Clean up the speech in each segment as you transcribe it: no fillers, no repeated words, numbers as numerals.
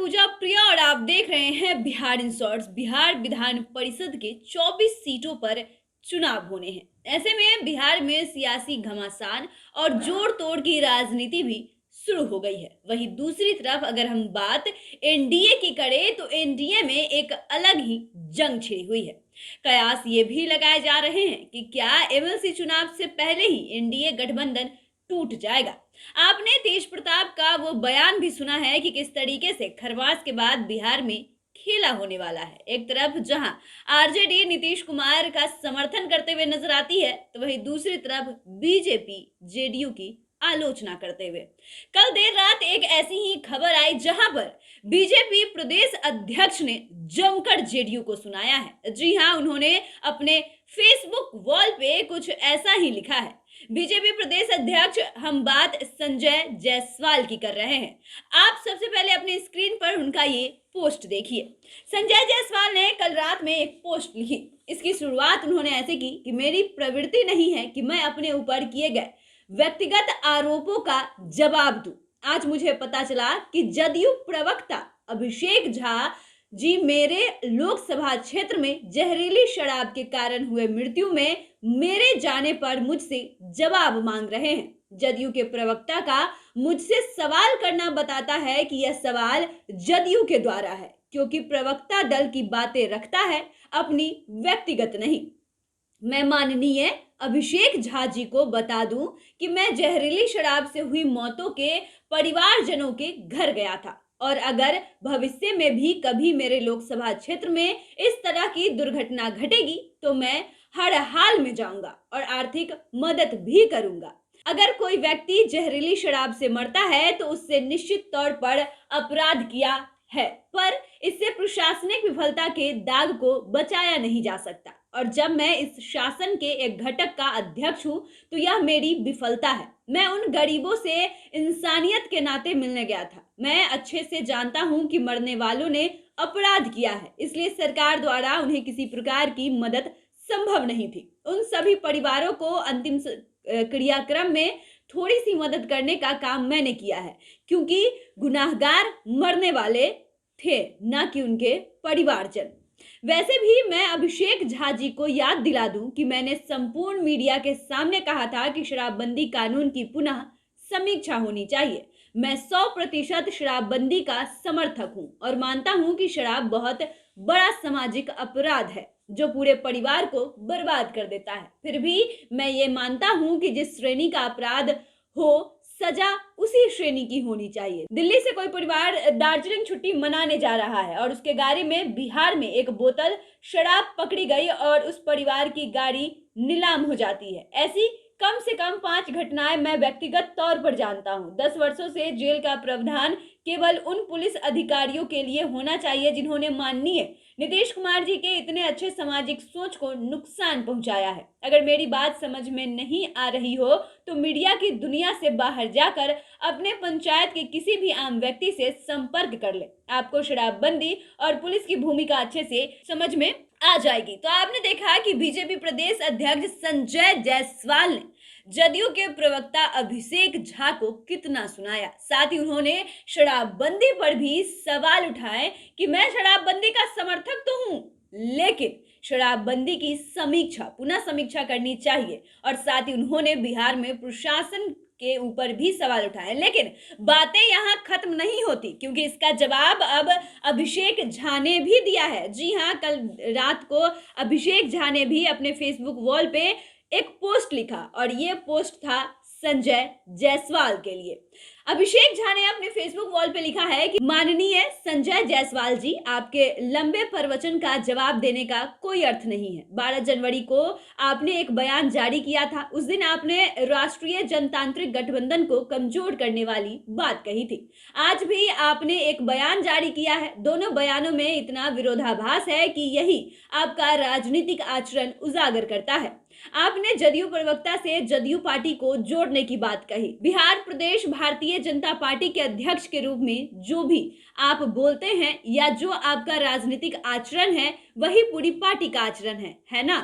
पूजा प्रिया और आप देख रहे हैं बिहार इन शॉर्ट्स। बिहार विधान परिषद के 24 सीटों पर चुनाव होने हैं। ऐसे में बिहार में सियासी घमासान और जोड़ तोड़ की राजनीति भी शुरू हो गई है। वहीं दूसरी तरफ अगर हम बात एनडीए की करें तो एनडीए में एक अलग ही जंग छिड़ी हुई है। कयास ये भी लगाए जा रहे हैं कि क्या एमएलसी चुनाव से पहले ही एनडीए गठबंधन टूट जाएगा। आपने तेज प्रताप का वो बयान भी सुना है कि किस तरीके से खरवास के बाद बिहार में खेला होने वाला है। एक तरफ जहां आरजेडी नीतीश कुमार का समर्थन करते हुए नजर आती है तो वहीं दूसरी तरफ बीजेपी जेडीयू की आलोचना करते हुए। कल देर रात एक ऐसी ही खबर आई जहां पर बीजेपी प्रदेश अध्यक्ष ने जमकर जेडीयू को सुनाया है। जी हां, उन्होंने अपने फेसबुक वॉल पे कुछ ऐसा ही लिखा है। बीजेपी प्रदेश अध्यक्ष हम बात संजय जायसवाल की कर रहे हैं। आप सबसे पहले अपने स्क्रीन पर उनका ये पोस्ट देखिए। संजय जायसवाल ने कल रात में एक पोस्ट लिखी। इसकी शुरुआत उन्होंने ऐसे की कि मेरी प्रवृत्ति नहीं है कि मैं अपने ऊपर किए गए व्यक्तिगत आरोपों का जवाब दूं। आज मुझे पता चला कि जदयू प्रवक्ता अभिषेक झा जी मेरे लोकसभा क्षेत्र में जहरीली शराब के कारण हुए मृत्यु में मेरे जाने पर मुझसे जवाब मांग रहे हैं। जदयू के प्रवक्ता का मुझसे सवाल करना बताता है कि यह सवाल जदयू के द्वारा है, क्योंकि प्रवक्ता दल की बातें रखता है, अपनी व्यक्तिगत नहीं। मैं माननीय अभिषेक झा जी को बता दूं कि मैं जहरीली शराब से हुई मौतों के परिवारजनों के घर गया था और अगर भविष्य में भी कभी मेरे लोकसभा क्षेत्र में इस तरह की दुर्घटना घटेगी तो मैं हर हाल में जाऊंगा और आर्थिक मदद भी करूंगा। अगर कोई व्यक्ति जहरीली शराब से मरता है तो उससे निश्चित तौर पर अपराध किया है, पर इससे प्रशासनिक विफलता के दाग को बचाया नहीं जा सकता। और जब मैं इस शासन के एक घटक का अध्यक्ष हूं तो यह मेरी विफलता है। मैं उन गरीबों से इंसानियत के नाते मिलने गया था। मैं अच्छे से जानता हूं कि मरने वालों ने अपराध किया है, इसलिए सरकार द्वारा उन्हें किसी प्रकार की मदद संभव नहीं थी। उन सभी परिवारों को अंतिम क्रियाक्रम में थोड़ी सी मदद करने का काम मैंने किया है, क्योंकि गुनाहगार मरने वाले थे, ना कि उनके परिवारजन। वैसे भी मैं अभिषेक झा जी को याद दिला दूं कि मैंने संपूर्ण मीडिया के सामने कहा था कि शराबबंदी कानून की पुनः समीक्षा होनी चाहिए। मैं 100% शराबबंदी का समर्थक हूं और मानता हूं कि शराब बहुत बड़ा सामाजिक अपराध है जो पूरे परिवार को बर्बाद कर देता है। फिर भी मैं ये मानता हूं कि जिस श्रेणी का अपराध हो, सजा उसी श्रेणी की होनी चाहिए। दिल्ली से कोई परिवार दार्जिलिंग छुट्टी मनाने जा रहा है और उसके गाड़ी में बिहार में एक बोतल शराब पकड़ी गई और उस परिवार की गाड़ी नीलाम हो जाती है। ऐसी कम से कम 5 घटनाएं मैं व्यक्तिगत तौर पर जानता हूं। 10 वर्षों से जेल का प्रावधान केवल उन पुलिस अधिकारियों के लिए होना चाहिए जिन्होंने माननीय नीतीश कुमार जी के इतने अच्छे सामाजिक सोच को नुकसान पहुंचाया है। अगर मेरी बात समझ में नहीं आ रही हो तो मीडिया की दुनिया से बाहर जाकर अपने पंचायत के किसी भी आम व्यक्ति से संपर्क कर ले। आपको शराबबंदी और पुलिस की भूमिका अच्छे से समझ में आ जाएगी। तो आपने देखा कि बीजेपी प्रदेश अध्यक्ष संजय जायसवाल ने जदयू के प्रवक्ता अभिषेक झा को कितना सुनाया। साथ ही उन्होंने शराबबंदी पर भी सवाल उठाए कि मैं शराबबंदी का समर्थक तो हूं, लेकिन शराबबंदी की पुनः समीक्षा करनी चाहिए। और साथ ही उन्होंने बिहार में प्रशासन के ऊपर भी सवाल उठाए। लेकिन बातें यहाँ खत्म नहीं होती, क्योंकि इसका जवाब अब अभिषेक झा ने भी दिया है। जी हाँ, कल रात को अभिषेक झा ने भी अपने फेसबुक वॉल पे एक पोस्ट लिखा और ये पोस्ट था संजय जायसवाल के लिए। अभिषेक झा ने अपने फेसबुक वॉल पे लिखा है कि माननीय संजय जायसवाल जी, आपके लंबे प्रवचन का जवाब देने का कोई अर्थ नहीं है। 12 जनवरी को आपने एक बयान जारी किया था। उस दिन आपने राष्ट्रीय जनतांत्रिक गठबंधन को कमजोर करने वाली बात कही थी। आज भी आपने एक बयान जारी किया है। दोनों बयानों में इतना विरोधाभास है कि यही आपका राजनीतिक आचरण उजागर करता है। आपने जदयू प्रवक्ता से जदयू पार्टी को जोड़ने की बात कही। बिहार प्रदेश भारतीय जनता पार्टी के अध्यक्ष के रूप में जो भी आप बोलते हैं या जो आपका राजनीतिक आचरण है वही पूरी पार्टी का आचरण है ना।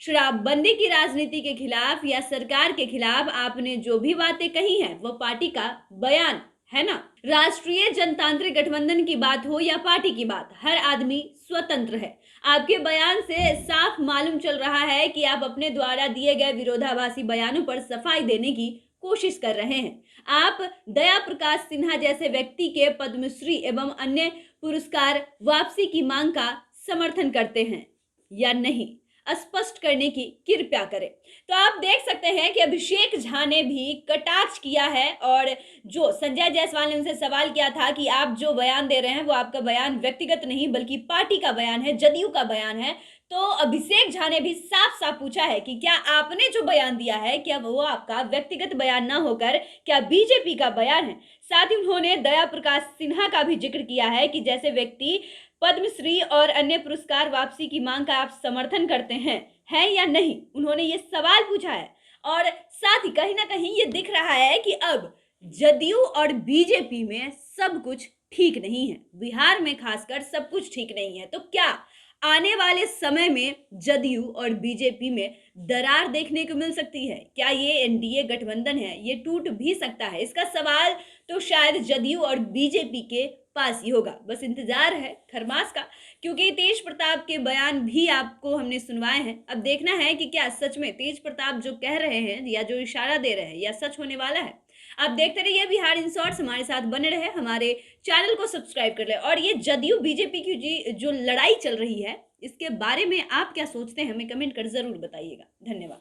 शराबबंदी की राजनीति के खिलाफ या सरकार के खिलाफ आपने जो भी बातें कही हैं वो पार्टी का बयान है ना। राष्ट्रीय जनतांत्रिक गठबंधन की बात हो या पार्टी की बात, हर आदमी स्वतंत्र है। आपके बयान से साफ मालूम चल रहा है कि आप अपने द्वारा दिए गए विरोधाभासी बयानों पर सफाई देने की कोशिश कर रहे हैं। आप दया प्रकाश सिन्हा जैसे व्यक्ति के पद्मश्री एवं अन्य पुरस्कार वापसी की मांग का समर्थन करते हैं या नहीं, स्पष्ट करने की कृपया करें। तो आप देख सकते हैं कि अभिषेक झा ने भी कटाक्ष किया है, और जो संजय जायसवाल ने उनसे सवाल किया था कि आप जो बयान दे रहे हैं वो आपका बयान व्यक्तिगत नहीं बल्कि पार्टी का बयान है, जदयू का बयान है, तो अभिषेक झा ने भी साफ साफ पूछा है कि क्या आपने जो बयान दिया है क्या वो आपका व्यक्तिगत बयान ना होकर क्या बीजेपी का बयान है। साथ ही उन्होंने दया प्रकाश सिन्हा का भी जिक्र किया है कि जैसे व्यक्ति पद्मश्री और अन्य पुरस्कार वापसी की मांग का आप समर्थन करते हैं या नहीं, उन्होंने ये सवाल पूछा है। और साथ ही कहीं ना कहीं ये दिख रहा है कि अब जदयू और बीजेपी में सब कुछ ठीक नहीं है, बिहार में खासकर सब कुछ ठीक नहीं है। तो क्या आने वाले समय में जदयू और बीजेपी में दरार देखने को मिल सकती है? क्या ये एनडीए गठबंधन है ये टूट भी सकता है? इसका सवाल तो शायद जदयू और बीजेपी के पास ही होगा। बस इंतजार है खरमास का, क्योंकि तेज प्रताप के बयान भी आपको हमने सुनवाए हैं। अब देखना है कि क्या सच में तेज प्रताप जो कह रहे हैं या जो इशारा दे रहे हैं या सच होने वाला है। आप देखते रहिए बिहार इन शॉर्ट्स, हमारे साथ बने रहे, हमारे चैनल को सब्सक्राइब कर ले। और ये जदयू बीजेपी की जो लड़ाई चल रही है इसके बारे में आप क्या सोचते हैं हमें कमेंट कर जरूर बताइएगा। धन्यवाद।